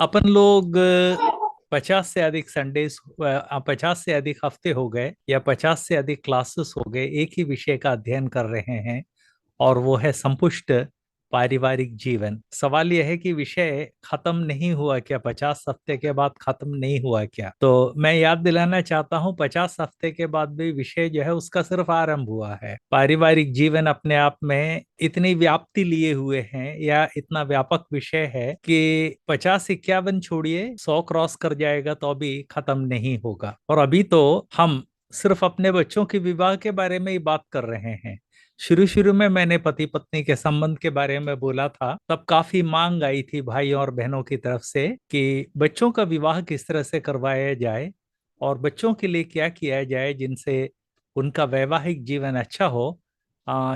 अपन लोग 50 से अधिक हफ्ते हो गए या 50 से अधिक क्लासेस हो गए एक ही विषय का अध्ययन कर रहे हैं। और वो है संपुष्ट पारिवारिक जीवन। सवाल यह है कि विषय खत्म नहीं हुआ क्या? 50 हफ्ते के बाद खत्म नहीं हुआ क्या? तो मैं याद दिलाना चाहता हूँ, 50 हफ्ते के बाद भी विषय जो है उसका सिर्फ आरंभ हुआ है। पारिवारिक जीवन अपने आप में इतनी व्याप्ति लिए हुए हैं या इतना व्यापक विषय है कि 50 51 छोड़िए, 100 क्रॉस कर जाएगा तो अभी खत्म नहीं होगा। और अभी तो हम सिर्फ अपने बच्चों के विवाह के बारे में ही बात कर रहे हैं। शुरू शुरू में मैंने पति पत्नी के संबंध के बारे में बोला था, तब काफी मांग आई थी भाई और बहनों की तरफ से कि बच्चों का विवाह किस तरह से करवाया जाए और बच्चों के लिए क्या किया जाए जिनसे उनका वैवाहिक जीवन अच्छा हो।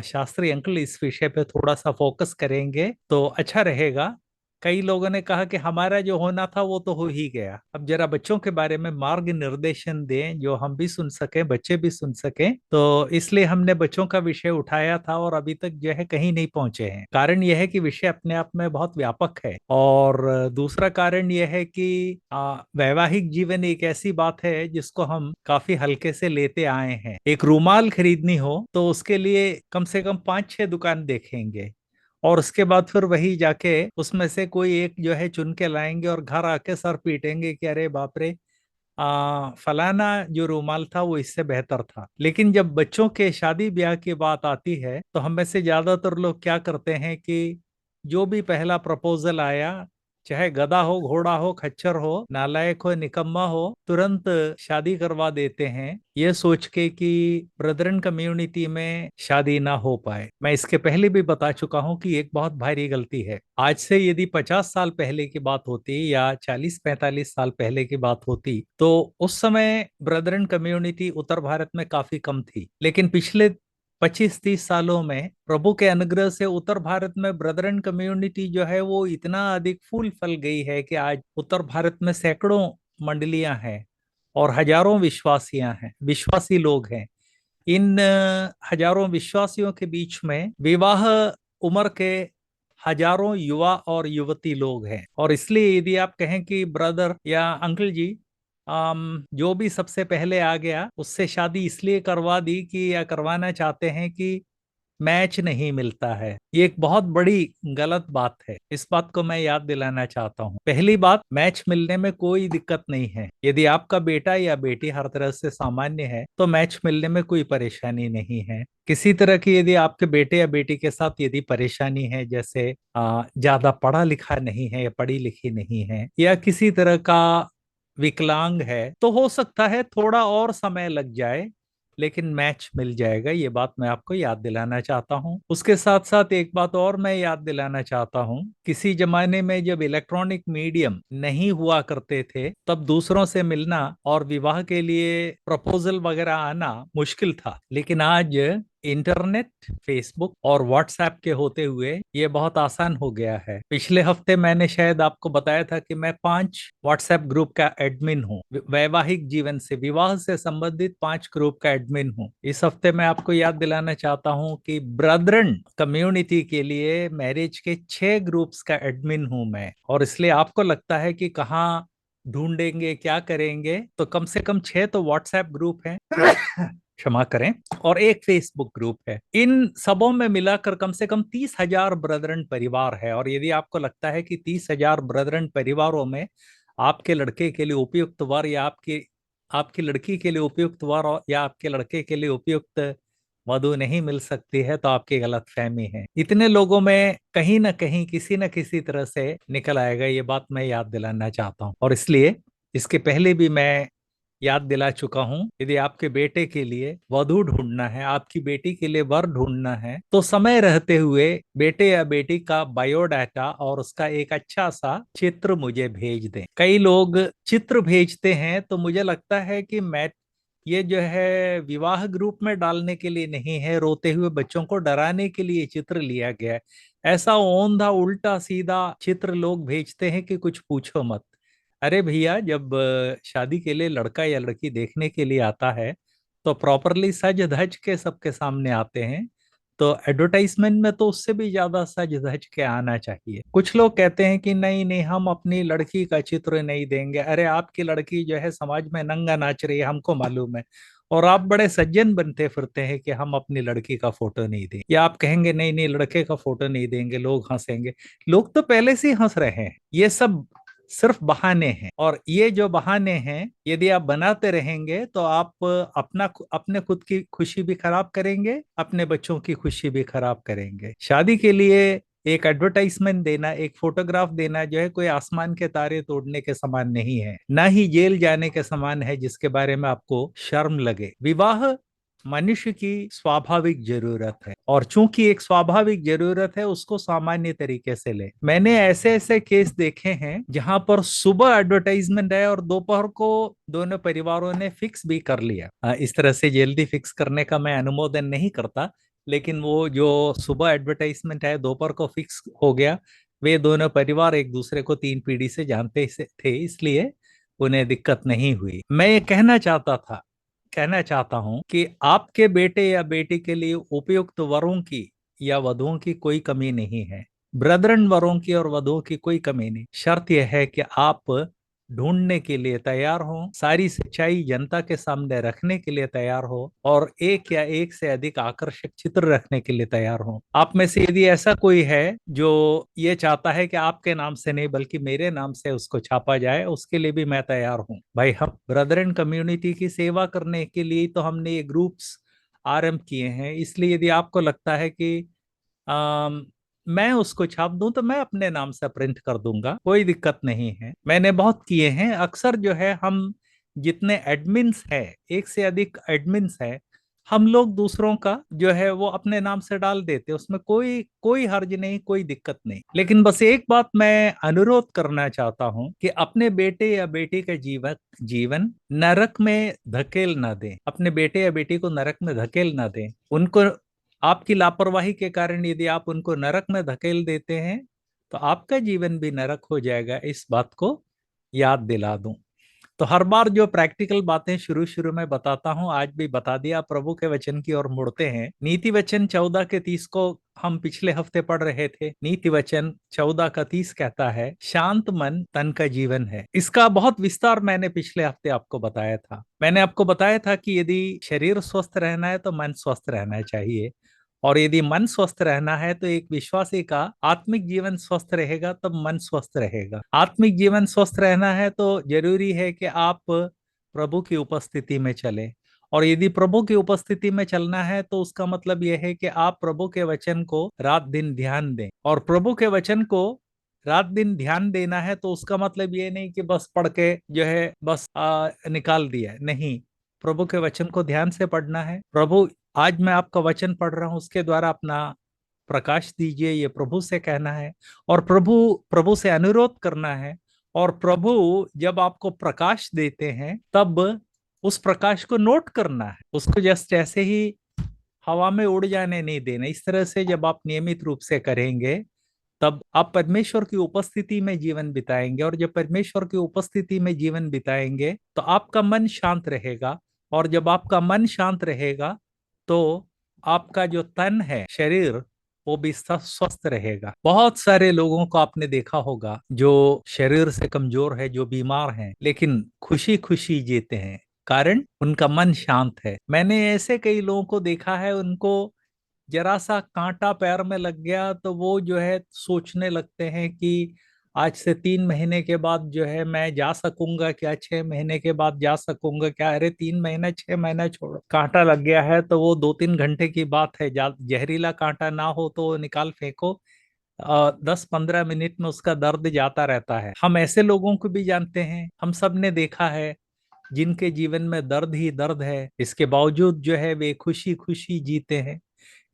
शास्त्री अंकल, इस विषय पे थोड़ा सा फोकस करेंगे तो अच्छा रहेगा। कई लोगों ने कहा कि हमारा जो होना था वो तो हो ही गया, अब जरा बच्चों के बारे में मार्ग निर्देशन दें जो हम भी सुन सके, बच्चे भी सुन सके। तो इसलिए हमने बच्चों का विषय उठाया था और अभी तक जो है कहीं नहीं पहुंचे हैं। कारण यह है कि विषय अपने आप में बहुत व्यापक है। और दूसरा कारण यह है कि वैवाहिक जीवन एक ऐसी बात है जिसको हम काफी हल्के से लेते आए हैं। एक रूमाल खरीदनी हो तो उसके लिए कम से कम 5 6 दुकान देखेंगे और उसके बाद फिर वही जाके उसमें से कोई एक जो है चुन के लाएंगे और घर आके सर पीटेंगे कि अरे बाप रे, फलाना जो रूमाल था वो इससे बेहतर था। लेकिन जब बच्चों के शादी ब्याह की बात आती है तो हम में से ज्यादातर लोग क्या करते हैं कि जो भी पहला प्रपोजल आया, चाहे गधा हो, घोड़ा हो, खच्चर हो, नालायक हो, निकम्मा हो, तुरंत शादी करवा देते हैं, ये सोच के कि ब्रदरन कम्युनिटी में शादी ना हो पाए। मैं इसके पहले भी बता चुका हूं कि एक बहुत भारी गलती है। आज से यदि 50 साल पहले की बात होती या 40 45 साल पहले की बात होती तो उस समय ब्रदरन कम्युनिटी उत्तर भारत में काफी कम थी। लेकिन पिछले 25 30 सालों में प्रभु के अनुग्रह से उत्तर भारत में ब्रदरन कम्युनिटी जो है वो इतना अधिक फूल फल गई है कि आज उत्तर भारत में सैकड़ों मंडलियां हैं और हजारों विश्वासी लोग हैं। इन हजारों विश्वासियों के बीच में विवाह उम्र के हजारों युवा और युवती लोग हैं। और इसलिए यदि आप कहें कि ब्रदर या अंकल जी, जो भी सबसे पहले आ गया उससे शादी इसलिए करवा दी कि या करवाना चाहते हैं कि मैच नहीं मिलता है, ये एक बहुत बड़ी गलत बात है। इस बात को मैं याद दिलाना चाहता हूँ। पहली बात, मैच मिलने में कोई दिक्कत नहीं है। यदि आपका बेटा या बेटी हर तरह से सामान्य है तो मैच मिलने में कोई परेशानी नहीं है। किसी तरह की यदि आपके बेटे या बेटी के साथ यदि परेशानी है, जैसे ज्यादा पढ़ा लिखा नहीं है या पढ़ी लिखी नहीं है या किसी तरह का विकलांग है, तो हो सकता है थोड़ा और समय लग जाए, लेकिन मैच मिल जाएगा। ये बात मैं आपको याद दिलाना चाहता हूँ। उसके साथ साथ एक बात और मैं याद दिलाना चाहता हूँ, किसी जमाने में जब इलेक्ट्रॉनिक मीडियम नहीं हुआ करते थे तब दूसरों से मिलना और विवाह के लिए प्रपोजल वगैरह आना मुश्किल था। लेकिन आज इंटरनेट, फेसबुक और व्हाट्सएप के होते हुए ये बहुत आसान हो गया है। पिछले हफ्ते मैंने शायद आपको बताया था कि मैं 5 व्हाट्सएप ग्रुप का एडमिन हूँ। वैवाहिक जीवन से, विवाह से संबंधित 5 ग्रुप का एडमिन हूँ। इस हफ्ते मैं आपको याद दिलाना चाहता हूँ कि ब्रदरन कम्युनिटी के लिए मैरिज के 6 ग्रुप्स का एडमिन हूँ मैं। और इसलिए आपको लगता है कि कहाँ ढूंढेंगे, क्या करेंगे, तो कम से कम 6 तो व्हाट्सएप ग्रुप हैं, क्षमा करें, और एक फेसबुक ग्रुप है। इन सबों में मिलाकर कम से कम 30,000 ब्रदरन परिवार है। और यदि आपको लगता है कि 30,000 ब्रदरन परिवारों में आपके लड़के के लिए उपयुक्त वर या आपकी आपकी लड़की के लिए उपयुक्त वर या आपके लड़के के लिए उपयुक्त वधु नहीं मिल सकती है तो आपकी गलत फहमी है। इतने लोगों में कहीं ना कहीं किसी न किसी तरह से निकल आएगा, ये बात मैं याद दिलाना चाहता हूँ। और इसलिए इसके पहले भी मैं याद दिला चुका हूं, यदि आपके बेटे के लिए वधु ढूंढना है, आपकी बेटी के लिए वर ढूंढना है, तो समय रहते हुए बेटे या बेटी का बायोडाटा और उसका एक अच्छा सा चित्र मुझे भेज दें। कई लोग चित्र भेजते हैं तो मुझे लगता है कि मैं ये जो है विवाह ग्रुप में डालने के लिए नहीं है, रोते हुए बच्चों को डराने के लिए चित्र लिया गया है। ऐसा ओंधा उल्टा सीधा चित्र लोग भेजते हैं कि कुछ पूछो मत। अरे भैया, जब शादी के लिए लड़का या लड़की देखने के लिए आता है तो प्रॉपरली सज धज के सबके सामने आते हैं। तो एडवर्टाइजमेंट में तो उससे भी ज्यादा सज धज के आना चाहिए। कुछ लोग कहते हैं कि नहीं नहीं, हम अपनी लड़की का चित्र नहीं देंगे। अरे आपकी लड़की जो है समाज में नंगा नाच रही है, हमको मालूम है, और आप बड़े सज्जन बनते फिरते हैं कि हम अपनी लड़की का फोटो नहीं दें, या आप कहेंगे नहीं नहीं लड़के का फोटो नहीं देंगे, लोग हंसेंगे। लोग तो पहले से ही हंस रहे हैं। ये सब सिर्फ बहाने हैं, और ये जो बहाने हैं यदि आप बनाते रहेंगे तो आप अपने खुद की खुशी भी खराब करेंगे, अपने बच्चों की खुशी भी खराब करेंगे। शादी के लिए एक एडवर्टाइजमेंट देना, एक फोटोग्राफ देना जो है कोई आसमान के तारे तोड़ने के समान नहीं है, ना ही जेल जाने के समान है जिसके बारे में आपको शर्म लगे। विवाह मनुष्य की स्वाभाविक जरूरत है, और चूंकि एक स्वाभाविक जरूरत है, उसको सामान्य तरीके से ले। मैंने ऐसे ऐसे केस देखे हैं जहां पर सुबह एडवर्टाइजमेंट है और दोपहर को दोनों परिवारों ने फिक्स भी कर लिया। इस तरह से जल्दी फिक्स करने का मैं अनुमोदन नहीं करता, लेकिन वो जो सुबह एडवर्टाइजमेंट है दोपहर को फिक्स हो गया। वे दोनों परिवार एक दूसरे को 3 पीढ़ी से जानते थे, इसलिए उन्हें दिक्कत नहीं हुई। मैं ये कहना चाहता हूं कि आपके बेटे या बेटी के लिए उपयुक्त वरों की या वधुओं की कोई कमी नहीं है। ब्रदरन वरों की और वधुओं की कोई कमी नहीं। शर्त यह है कि आप ढूंढने के लिए तैयार हो, सारी सच्चाई जनता के सामने रखने के लिए तैयार हो, और एक या एक से अधिक आकर्षक चित्र रखने के लिए तैयार हो। आप में से यदि ऐसा कोई है जो ये चाहता है कि आपके नाम से नहीं बल्कि मेरे नाम से उसको छापा जाए, उसके लिए भी मैं तैयार हूँ। भाई, हम ब्रदरन कम्युनिटी की सेवा करने के लिए तो हमने ये ग्रुप्स आरंभ किए हैं। इसलिए यदि आपको लगता है कि मैं उसको छाप दूं तो मैं अपने नाम से प्रिंट कर दूंगा, कोई दिक्कत नहीं है। मैंने बहुत किए हैं। अक्सर जो है हम जितने एडमिन्स है, एक से अधिक एडमिन्स है, हम लोग दूसरों का जो है वो अपने नाम से डाल देते, उसमें कोई कोई हर्ज नहीं, कोई दिक्कत नहीं। लेकिन बस एक बात मैं अनुरोध करना चाहता हूं कि अपने बेटे या बेटी का जीवन जीवन नरक में धकेल ना दें। अपने बेटे या बेटी को नरक में धकेल ना दें। उनको आपकी लापरवाही के कारण यदि आप उनको नरक में धकेल देते हैं तो आपका जीवन भी नरक हो जाएगा। इस बात को याद दिला दूं। तो हर बार जो प्रैक्टिकल बातें शुरू शुरू में बताता हूं, आज भी बता दिया। प्रभु के वचन की ओर मुड़ते हैं। नीति वचन 14 के 30 को हम पिछले हफ्ते पढ़ रहे थे। नीति वचन 14 का 30 कहता है, शांत मन तन का जीवन है। इसका बहुत विस्तार मैंने पिछले हफ्ते आपको बताया था। मैंने आपको बताया था कि यदि शरीर स्वस्थ रहना है तो मन स्वस्थ रहना चाहिए, और यदि मन स्वस्थ रहना है तो एक विश्वासी का आत्मिक जीवन स्वस्थ रहेगा, तब मन स्वस्थ रहेगा। आत्मिक जीवन स्वस्थ रहना है तो जरूरी है कि आप प्रभु की उपस्थिति में चले, और यदि प्रभु की उपस्थिति में चलना है तो उसका मतलब यह है कि आप प्रभु के वचन को रात दिन ध्यान दें। और प्रभु के वचन को रात दिन ध्यान देना है तो उसका मतलब ये नहीं कि बस पढ़ के जो है बस निकाल दिया, नहीं। प्रभु के वचन को ध्यान से पढ़ना है। प्रभु, आज मैं आपका वचन पढ़ रहा हूं, उसके द्वारा अपना प्रकाश दीजिए, ये प्रभु से कहना है, और प्रभु प्रभु से अनुरोध करना है। और प्रभु जब आपको प्रकाश देते हैं तब उस प्रकाश को नोट करना है, उसको जस्ट ऐसे ही हवा में उड़ जाने नहीं देना। इस तरह से जब आप नियमित रूप से करेंगे तब आप परमेश्वर की उपस्थिति में जीवन बिताएंगे, और जब परमेश्वर की उपस्थिति में जीवन बिताएंगे तो आपका मन शांत रहेगा, और जब आपका मन शांत रहेगा तो आपका जो तन है, शरीर, वो भी स्वस्थ रहेगा। बहुत सारे लोगों को आपने देखा होगा जो शरीर से कमजोर है, जो बीमार हैं, लेकिन खुशी खुशी जीते हैं, कारण उनका मन शांत है। मैंने ऐसे कई लोगों को देखा है, उनको जरा सा कांटा पैर में लग गया तो वो जो है सोचने लगते हैं कि आज से 3 महीने के बाद जो है मैं जा सकूंगा क्या, 6 महीने के बाद जा सकूंगा क्या। अरे 3 महीना 6 महीना छोड़ो, कांटा लग गया है तो वो 2-3 घंटे की बात है। जहरीला कांटा ना हो तो वो निकाल फेंको, 10-15 मिनट में उसका दर्द जाता रहता है। हम ऐसे लोगों को भी जानते हैं, हम सब ने देखा है, जिनके जीवन में दर्द ही दर्द है, इसके बावजूद जो है वे खुशी खुशी जीते हैं।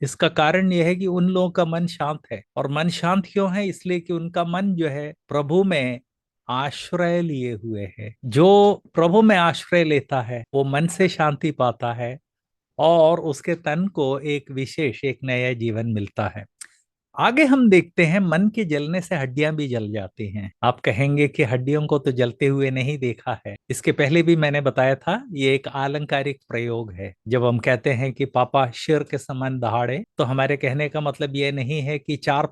इसका कारण यह है कि उन लोगों का मन शांत है। और मन शांत क्यों है? इसलिए कि उनका मन जो है प्रभु में आश्रय लिए हुए है। जो प्रभु में आश्रय लेता है वो मन से शांति पाता है, और उसके तन को एक विशेष, एक नया जीवन मिलता है। आगे हम देखते हैं मन के जलने से हड्डियां भी जल जाती हैं। आप कहेंगे कि हड्डियों को तो जलते हुए नहीं देखा है। इसके पहले भी मैंने बताया था, ये एक आलंकारिक प्रयोग है। जब हम कहते हैं कि पापा शेर के समान दहाड़े, तो हमारे कहने का मतलब ये नहीं है कि चार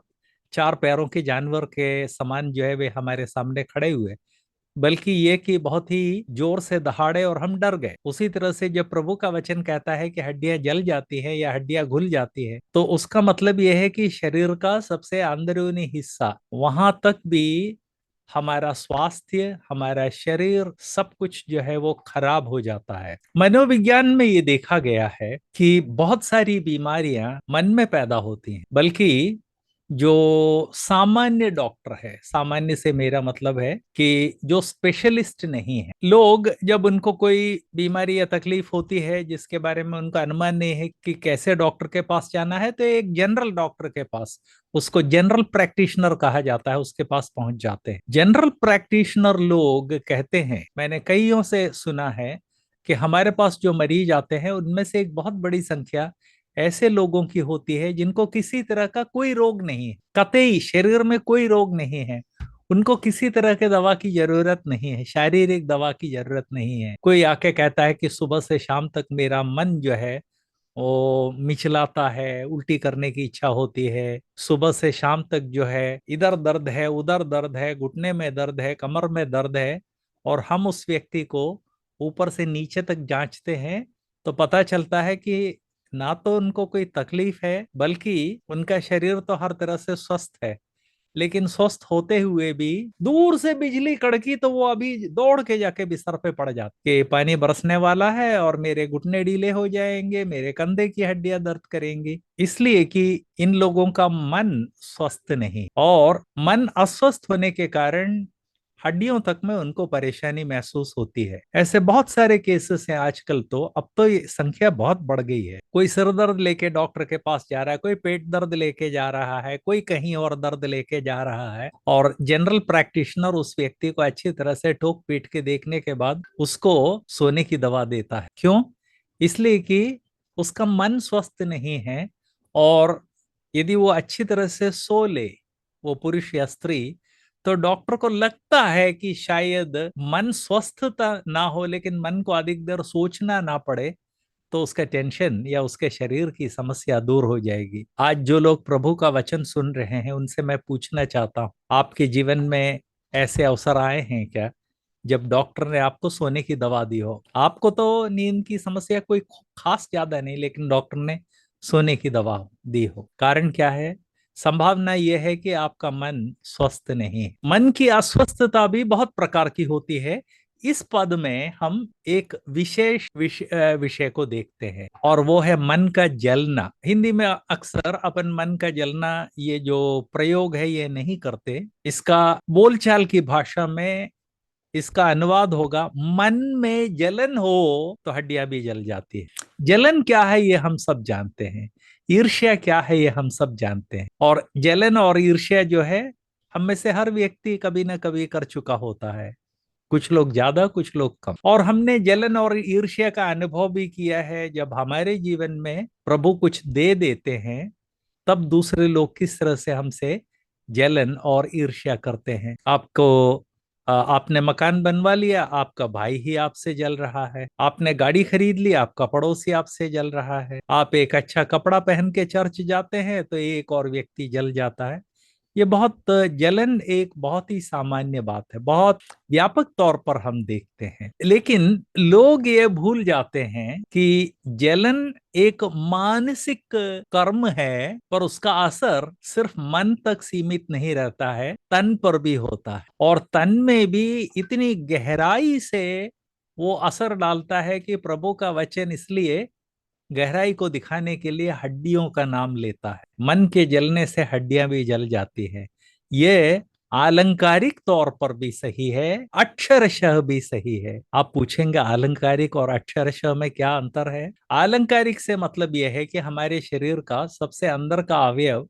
चार पैरों के जानवर के समान जो है वे हमारे सामने खड़े हुए, बल्कि ये कि बहुत ही जोर से दहाड़े और हम डर गए। उसी तरह से जब प्रभु का वचन कहता है कि हड्डियां जल जाती है या हड्डियां घुल जाती है, तो उसका मतलब यह है कि शरीर का सबसे अंदरूनी हिस्सा, वहां तक भी हमारा स्वास्थ्य, हमारा शरीर, सब कुछ जो है वो खराब हो जाता है। मनोविज्ञान में ये देखा गया है कि बहुत सारी बीमारियां मन में पैदा होती हैं, बल्कि जो सामान्य डॉक्टर है, सामान्य से मेरा मतलब है कि जो स्पेशलिस्ट नहीं है, लोग जब उनको कोई बीमारी या तकलीफ होती है जिसके बारे में उनका अनुमान नहीं है कि कैसे डॉक्टर के पास जाना है, तो एक जनरल डॉक्टर के पास, उसको जनरल प्रैक्टिशनर कहा जाता है, उसके पास पहुंच जाते हैं। जनरल प्रैक्टिशनर लोग कहते हैं, मैंने कईयों से सुना है कि हमारे पास जो मरीज आते हैं उनमें से एक बहुत बड़ी संख्या ऐसे लोगों की होती है जिनको किसी तरह का कोई रोग नहीं है, कतई शरीर में कोई रोग नहीं है, उनको किसी तरह के दवा की जरूरत नहीं है, शारीरिक दवा की जरूरत नहीं है। कोई आके कहता है कि सुबह से शाम तक मेरा मन जो है वो मिचलाता है, उल्टी करने की इच्छा होती है, सुबह से शाम तक जो है इधर दर्द है, उधर दर्द है, घुटने में दर्द है, कमर में दर्द है, और हम उस व्यक्ति को ऊपर से नीचे तक जांचते हैं तो पता चलता है कि ना तो उनको कोई तकलीफ है, बल्कि उनका शरीर तो हर तरह से स्वस्थ है। लेकिन स्वस्थ होते हुए भी दूर से बिजली कड़की तो वो अभी दौड़ के जाके बिस्तर पे पड़ जाते कि पानी बरसने वाला है और मेरे घुटने ढीले हो जाएंगे, मेरे कंधे की हड्डियां दर्द करेंगी। इसलिए कि इन लोगों का मन स्वस्थ नहीं, और मन अस्वस्थ होने के कारण हड्डियों तक में उनको परेशानी महसूस होती है। ऐसे बहुत सारे केसेस हैं आजकल, तो अब तो ये संख्या बहुत बढ़ गई है। कोई सिर दर्द लेके डॉक्टर के पास जा रहा है, कोई पेट दर्द लेके जा रहा है, कोई कहीं और दर्द लेके जा रहा है, और जनरल प्रैक्टिशनर उस व्यक्ति को अच्छी तरह से ठोक पीट के देखने के बाद उसको सोने की दवा देता है। क्यों? इसलिए कि उसका मन स्वस्थ नहीं है, और यदि वो अच्छी तरह से सो ले, वो पुरुष या स्त्री, तो डॉक्टर को लगता है कि शायद मन स्वस्थता ना हो, लेकिन मन को अधिक देर सोचना ना पड़े, तो उसका टेंशन या उसके शरीर की समस्या दूर हो जाएगी। आज जो लोग प्रभु का वचन सुन रहे हैं उनसे मैं पूछना चाहता हूँ, आपके जीवन में ऐसे अवसर आए हैं क्या जब डॉक्टर ने आपको सोने की दवा दी हो? आपको तो नींद की समस्या कोई खास ज्यादा नहीं, लेकिन डॉक्टर ने सोने की दवा दी हो। कारण क्या है? संभावना यह है कि आपका मन स्वस्थ नहीं है। मन की अस्वस्थता भी बहुत प्रकार की होती है। इस पद में हम एक विशेष विषय को देखते हैं, और वो है मन का जलना। हिंदी में अक्सर अपन मन का जलना ये जो प्रयोग है ये नहीं करते। इसका बोलचाल की भाषा में इसका अनुवाद होगा, मन में जलन हो तो हड्डियां भी जल जाती है। जलन क्या है ये हम सब जानते हैं, ईर्ष्या क्या है ये हम सब जानते हैं, और जलन और ईर्ष्या जो है हम में से हर व्यक्ति कभी ना कभी कर चुका होता है। कुछ लोग ज्यादा, कुछ लोग कम। और हमने जलन और ईर्ष्या का अनुभव भी किया है जब हमारे जीवन में प्रभु कुछ दे देते हैं, तब दूसरे लोग किस तरह से हमसे जलन और ईर्ष्या करते हैं। आपने मकान बनवा लिया, आपका भाई ही आपसे जल रहा है। आपने गाड़ी खरीद ली, आपका पड़ोसी आपसे जल रहा है। आप एक अच्छा कपड़ा पहन के चर्च जाते हैं तो एक और व्यक्ति जल जाता है। ये बहुत जलन एक बहुत ही सामान्य बात है, बहुत व्यापक तौर पर हम देखते हैं। लेकिन लोग ये भूल जाते हैं कि जलन एक मानसिक कर्म है, पर उसका असर सिर्फ मन तक सीमित नहीं रहता है, तन पर भी होता है, और तन में भी इतनी गहराई से वो असर डालता है कि प्रभु का वचन इसलिए गहराई को दिखाने के लिए हड्डियों का नाम लेता है। मन के जलने से हड्डियां भी जल जाती है। ये आलंकारिक तौर पर भी सही है, अक्षरशः भी सही है। आप पूछेंगे आलंकारिक और अक्षरशः में क्या अंतर है? आलंकारिक से मतलब यह है कि हमारे शरीर का सबसे अंदर का अवयव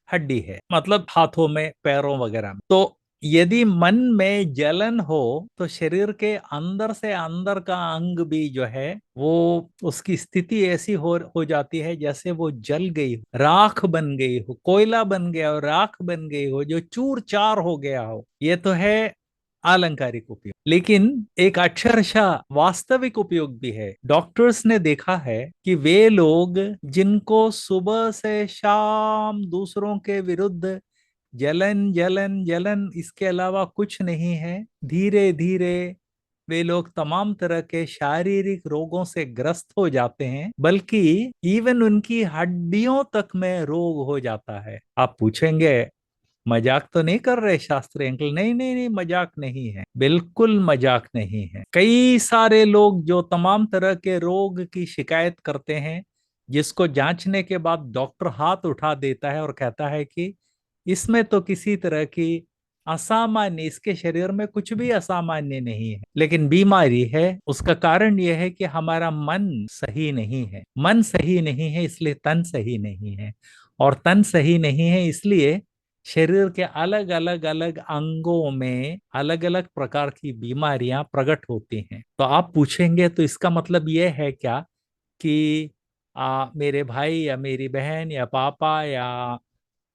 हड्डी है, मतलब हाथों में, पैरों वगैरह में। तो यदि मन में जलन हो तो शरीर के अंदर से अंदर का अंग भी जो है वो उसकी स्थिति ऐसी हो जाती है जैसे वो जल गई हो, राख बन गई हो, कोयला बन गया हो, राख बन गई हो, जो चूर चार हो गया हो। ये तो है अलंकारिक उपयोग, लेकिन एक अक्षरशः वास्तविक उपयोग भी है। डॉक्टर्स ने देखा है कि वे लोग जिनको सुबह से शाम दूसरों के विरुद्ध जलन जलन जलन इसके अलावा कुछ नहीं है, धीरे धीरे वे लोग तमाम तरह के शारीरिक रोगों से ग्रस्त हो जाते हैं, बल्कि इवन उनकी हड्डियों तक में रोग हो जाता है। आप पूछेंगे मजाक तो नहीं कर रहे शास्त्री अंकल? नहीं नहीं नहीं, मजाक नहीं है, बिल्कुल मजाक नहीं है। कई सारे लोग जो तमाम तरह के रोग की शिकायत करते हैं, जिसको जांचने के बाद डॉक्टर हाथ उठा देता है और कहता है कि इसमें तो किसी तरह की असामान्य, इसके शरीर में कुछ भी असामान्य नहीं है, लेकिन बीमारी है। उसका कारण यह है कि हमारा मन सही नहीं है। मन सही नहीं है इसलिए तन सही नहीं है, और तन सही नहीं है इसलिए शरीर के अलग अलग अलग अंगों में अलग अलग प्रकार की बीमारियां प्रकट होती हैं। तो आप पूछेंगे तो इसका मतलब यह है क्या कि मेरे भाई या मेरी बहन या पापा या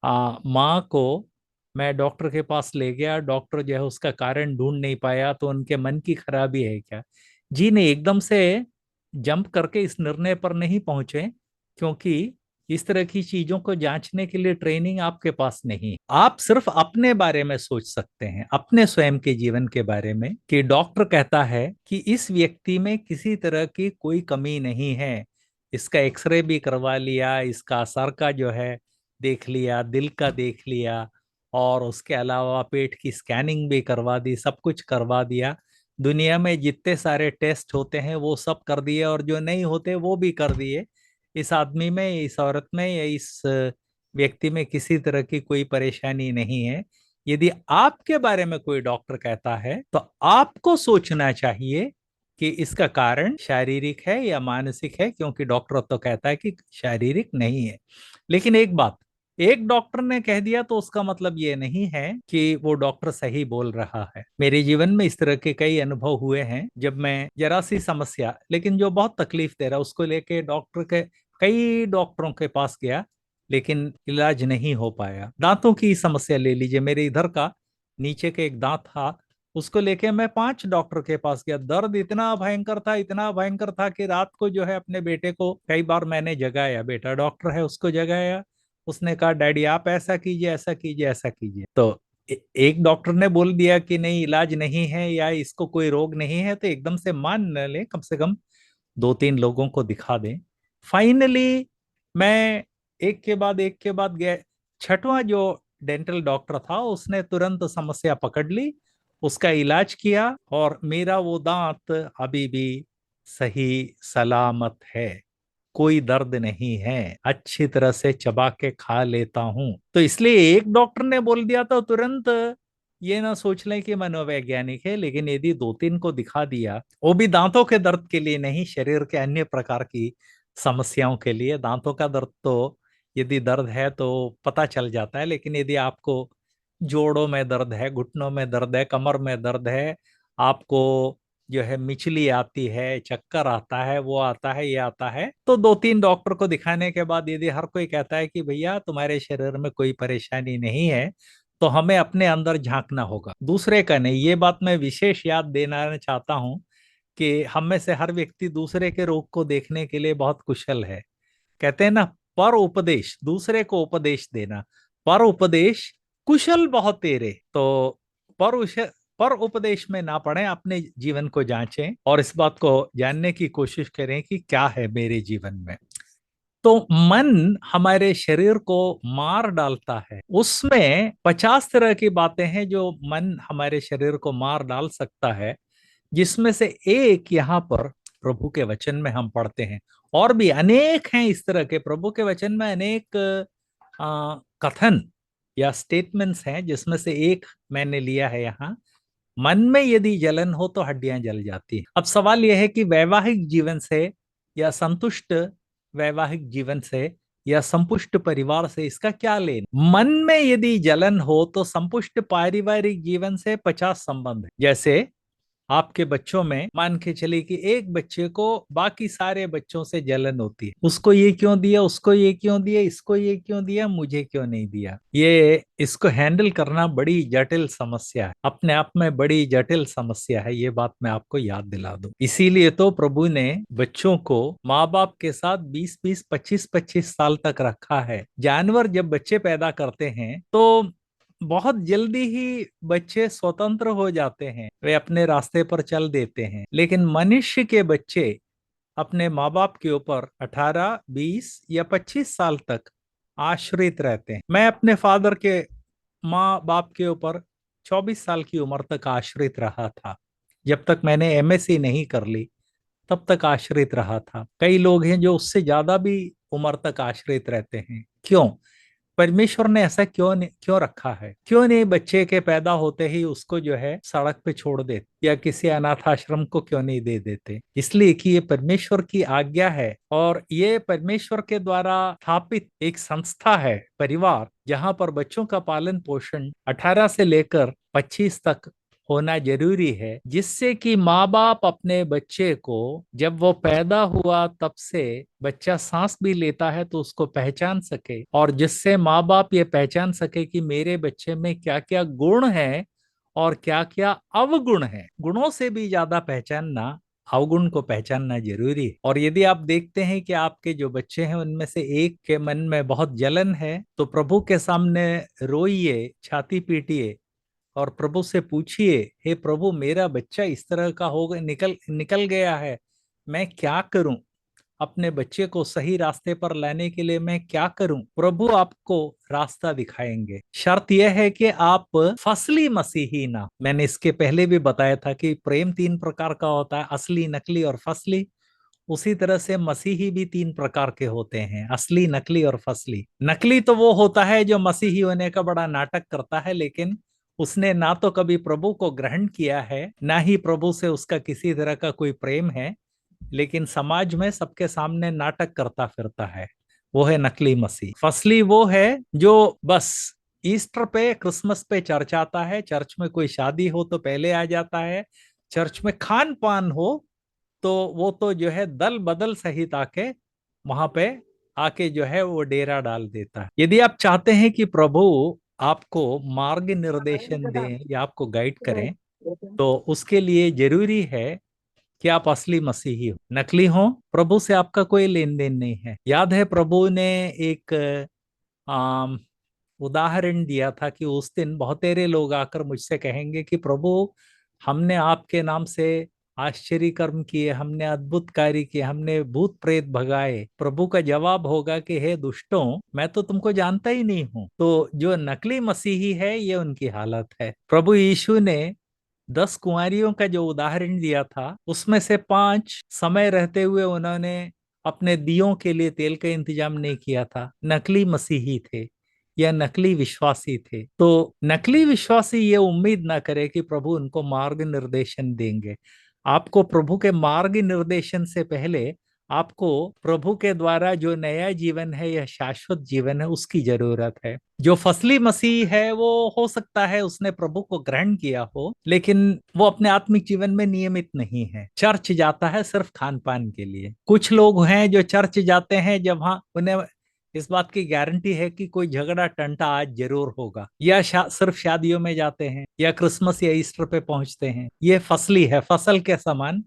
माँ को मैं डॉक्टर के पास ले गया, डॉक्टर जो है उसका कारण ढूंढ नहीं पाया, तो उनके मन की खराबी है क्या? जी नहीं, एकदम से जंप करके इस निर्णय पर नहीं पहुंचे, क्योंकि इस तरह की चीजों को जांचने के लिए ट्रेनिंग आपके पास नहीं। आप सिर्फ अपने बारे में सोच सकते हैं, अपने स्वयं के जीवन के बारे में, कि डॉक्टर कहता है कि इस व्यक्ति में किसी तरह की कोई कमी नहीं है। इसका एक्सरे भी करवा लिया, इसका सर का जो है देख लिया, दिल का देख लिया, और उसके अलावा पेट की स्कैनिंग भी करवा दी, सब कुछ करवा दिया। दुनिया में जितने सारे टेस्ट होते हैं वो सब कर दिए, और जो नहीं होते वो भी कर दिए। इस आदमी में, इस औरत में या इस व्यक्ति में किसी तरह की कोई परेशानी नहीं है। यदि आपके बारे में कोई डॉक्टर कहता है तो आपको सोचना चाहिए कि इसका कारण शारीरिक है या मानसिक है, क्योंकि डॉक्टर तो कहता है कि शारीरिक नहीं है। लेकिन एक बात, एक डॉक्टर ने कह दिया तो उसका मतलब ये नहीं है कि वो डॉक्टर सही बोल रहा है। मेरे जीवन में इस तरह के कई अनुभव हुए हैं, जब मैं जरा सी समस्या, लेकिन जो बहुत तकलीफ दे रहा, उसको लेके डॉक्टर के, कई डॉक्टरों के पास गया, लेकिन इलाज नहीं हो पाया। दांतों की समस्या ले लीजिए, मेरे इधर का नीचे के एक दांत था, उसको लेके मैं 5 डॉक्टर के पास गया। दर्द इतना भयंकर था, इतना भयंकर था कि रात को जो है अपने बेटे को कई बार मैंने जगाया, बेटा डॉक्टर है उसको जगाया। उसने कहा डैडी आप ऐसा कीजिए, ऐसा कीजिए, ऐसा कीजिए। तो एक डॉक्टर ने बोल दिया कि नहीं इलाज नहीं है या इसको कोई रोग नहीं है, तो एकदम से मान न ले, कम से कम 2-3 लोगों को दिखा दें। फाइनली मैं एक के बाद गया। छठवां जो डेंटल डॉक्टर था उसने तुरंत समस्या पकड़ ली, उसका इलाज किया, और मेरा वो दांत अभी भी सही सलामत है। कोई दर्द नहीं है, अच्छी तरह से चबा के खा लेता हूं। तो इसलिए एक डॉक्टर ने बोल दिया तो तुरंत ये ना सोच लें कि मनोवैज्ञानिक है, लेकिन यदि 2-3 को दिखा दिया, वो भी दांतों के दर्द के लिए नहीं, शरीर के अन्य प्रकार की समस्याओं के लिए। दांतों का दर्द तो यदि दर्द है तो पता चल जाता है, लेकिन यदि आपको जोड़ों में दर्द है, घुटनों में दर्द है, कमर में दर्द है, आपको जो है मिचली आती है, चक्कर आता है, वो आता है, ये आता है, तो 2-3 डॉक्टर को दिखाने के बाद यदि हर कोई कहता है कि भैया तुम्हारे शरीर में कोई परेशानी नहीं है, तो हमें अपने अंदर झांकना होगा, दूसरे का नहीं। ये बात मैं विशेष याद देना चाहता हूं कि हम में से हर व्यक्ति दूसरे के रोग को देखने के लिए बहुत कुशल है। कहते हैं ना, पर उपदेश, दूसरे को उपदेश देना, पर उपदेश कुशल बहुत तेरे। तो पर पर उपदेश में ना पड़े, अपने जीवन को जांचें और इस बात को जानने की कोशिश करें कि क्या है मेरे जीवन में। तो मन हमारे शरीर को मार डालता है, उसमें 50 तरह की बातें हैं जो मन हमारे शरीर को मार डाल सकता है, जिसमें से एक यहाँ पर प्रभु के वचन में हम पढ़ते हैं। और भी अनेक हैं इस तरह के, प्रभु के वचन में अनेक कथन या स्टेटमेंट्स हैं, जिसमें से एक मैंने लिया है यहाँ। मन में यदि जलन हो तो हड्डियां जल जाती हैं। अब सवाल यह है कि वैवाहिक जीवन से या संतुष्ट वैवाहिक जीवन से या संपुष्ट परिवार से इसका क्या लेना। मन में यदि जलन हो तो संपुष्ट पारिवारिक जीवन से 50 संबंध है। जैसे आपके बच्चों में मान के चलिए कि एक बच्चे को बाकी सारे बच्चों से जलन होती है, उसको ये क्यों दिया, उसको ये क्यों दिया, इसको ये क्यों दिया, मुझे क्यों नहीं दिया। ये इसको हैंडल करना बड़ी जटिल समस्या है, अपने आप में बड़ी जटिल समस्या है। ये बात मैं आपको याद दिला दूं। इसीलिए तो प्रभु ने बच्चों को माँ बाप के साथ 20-20, 25-25 साल तक रखा है। जानवर जब बच्चे पैदा करते हैं तो बहुत जल्दी ही बच्चे स्वतंत्र हो जाते हैं, वे अपने रास्ते पर चल देते हैं। लेकिन मनुष्य के बच्चे अपने माँ बाप के ऊपर 18, 20 या 25 साल तक आश्रित रहते हैं। मैं अपने फादर के माँ बाप के ऊपर 24 साल की उम्र तक आश्रित रहा था। जब तक मैंने एमएससी नहीं कर ली तब तक आश्रित रहा था। कई लोग हैं जो उससे ज्यादा भी उम्र तक आश्रित रहते हैं। क्यों? परमेश्वर ने ऐसा क्यों रखा है? क्यों नहीं बच्चे के पैदा होते ही उसको जो है सड़क पे छोड़ देते या किसी अनाथ आश्रम को क्यों नहीं दे देते? इसलिए कि ये परमेश्वर की आज्ञा है और ये परमेश्वर के द्वारा स्थापित एक संस्था है, परिवार, जहां पर बच्चों का पालन पोषण 18 से लेकर 25 तक होना जरूरी है, जिससे कि माँ बाप अपने बच्चे को जब वो पैदा हुआ तब से बच्चा सांस भी लेता है तो उसको पहचान सके, और जिससे माँ बाप ये पहचान सके कि मेरे बच्चे में क्या क्या गुण है और क्या क्या अवगुण है। गुणों से भी ज्यादा पहचानना, अवगुण को पहचानना जरूरी है। और यदि आप देखते हैं कि आपके जो बच्चे हैं उनमें से एक के मन में बहुत जलन है तो प्रभु के सामने रोइए, छाती पीटिए और प्रभु से पूछिए, हे प्रभु मेरा बच्चा इस तरह का हो निकल निकल गया है, मैं क्या करूं? अपने बच्चे को सही रास्ते पर लाने के लिए मैं क्या करूं? प्रभु आपको रास्ता दिखाएंगे। शर्त यह है कि आप फसली मसीही ना। मैंने इसके पहले भी बताया था कि प्रेम 3 प्रकार का होता है, असली, नकली और फसली। उसी तरह से मसीही भी 3 प्रकार के होते हैं, असली, नकली और फसली। नकली तो वो होता है जो मसीही होने का बड़ा नाटक करता है, लेकिन उसने ना तो कभी प्रभु को ग्रहण किया है, ना ही प्रभु से उसका किसी तरह का कोई प्रेम है, लेकिन समाज में सबके सामने नाटक करता फिरता है। वो है नकली मसीह। फसली वो है जो बस ईस्टर पे, क्रिसमस पे चर्च आता है, चर्च में कोई शादी हो तो पहले आ जाता है, चर्च में खान पान हो तो वो तो जो है दल बदल सहित आके वहां पे आके जो है वो डेरा डाल देता है। यदि आप चाहते हैं कि प्रभु आपको मार्ग निर्देशन दें या आपको गाइड करें तो उसके लिए जरूरी है कि आप असली मसीही हो। नकली हो, प्रभु से आपका कोई लेन देन नहीं है। याद है प्रभु ने एक आम उदाहरण दिया था कि उस दिन बहुतेरे लोग आकर मुझसे कहेंगे कि प्रभु हमने आपके नाम से आश्चर्य कर्म किए, हमने अद्भुत कार्य किए, हमने भूत प्रेत भगाए। प्रभु का जवाब होगा कि हे दुष्टों, मैं तो तुमको जानता ही नहीं हूं। तो जो नकली मसीही है ये उनकी हालत है। प्रभु यीशु ने 10 कुंवारियों का जो उदाहरण दिया था उसमें से 5 समय रहते हुए उन्होंने अपने दियों के लिए तेल का इंतजाम नहीं किया था। नकली मसीही थे या नकली विश्वासी थे। तो नकली विश्वासी ये उम्मीद ना करे कि प्रभु उनको मार्ग निर्देशन देंगे। आपको प्रभु के मार्ग निर्देशन से पहले आपको प्रभु के द्वारा जो नया जीवन है या शाश्वत जीवन है उसकी जरूरत है। जो फसली मसीह है वो हो सकता है उसने प्रभु को ग्रहण किया हो, लेकिन वो अपने आत्मिक जीवन में नियमित नहीं है। चर्च जाता है सिर्फ खान पान के लिए। कुछ लोग हैं जो चर्च जाते हैं जब हाँ उन्हें इस बात की गारंटी है कि कोई झगड़ा टंटा आज जरूर होगा, या सिर्फ शादियों में जाते हैं या क्रिसमस या ईस्टर पे पहुंचते हैं। ये फसली है, फसल के समान।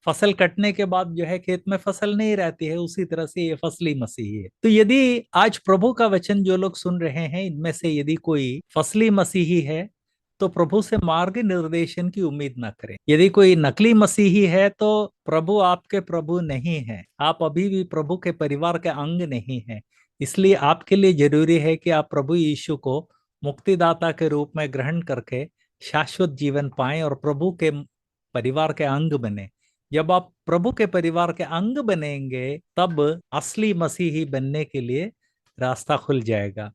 फसल कटने के बाद जो है खेत में फसल नहीं रहती है, उसी तरह से ये फसली मसीही है। तो यदि आज प्रभु का वचन जो लोग सुन रहे हैं इनमें से यदि कोई फसली मसीही है तो प्रभु से मार्ग निर्देशन की उम्मीद ना करें। यदि कोई नकली मसीही है तो प्रभु आपके प्रभु नहीं है, आप अभी भी प्रभु के परिवार के अंग नहीं है। इसलिए आपके लिए जरूरी है कि आप प्रभु यीशु को मुक्तिदाता के रूप में ग्रहण करके शाश्वत जीवन पाएं और प्रभु के परिवार के अंग बने। जब आप प्रभु के परिवार के अंग बनेंगे तब असली मसीही बनने के लिए रास्ता खुल जाएगा।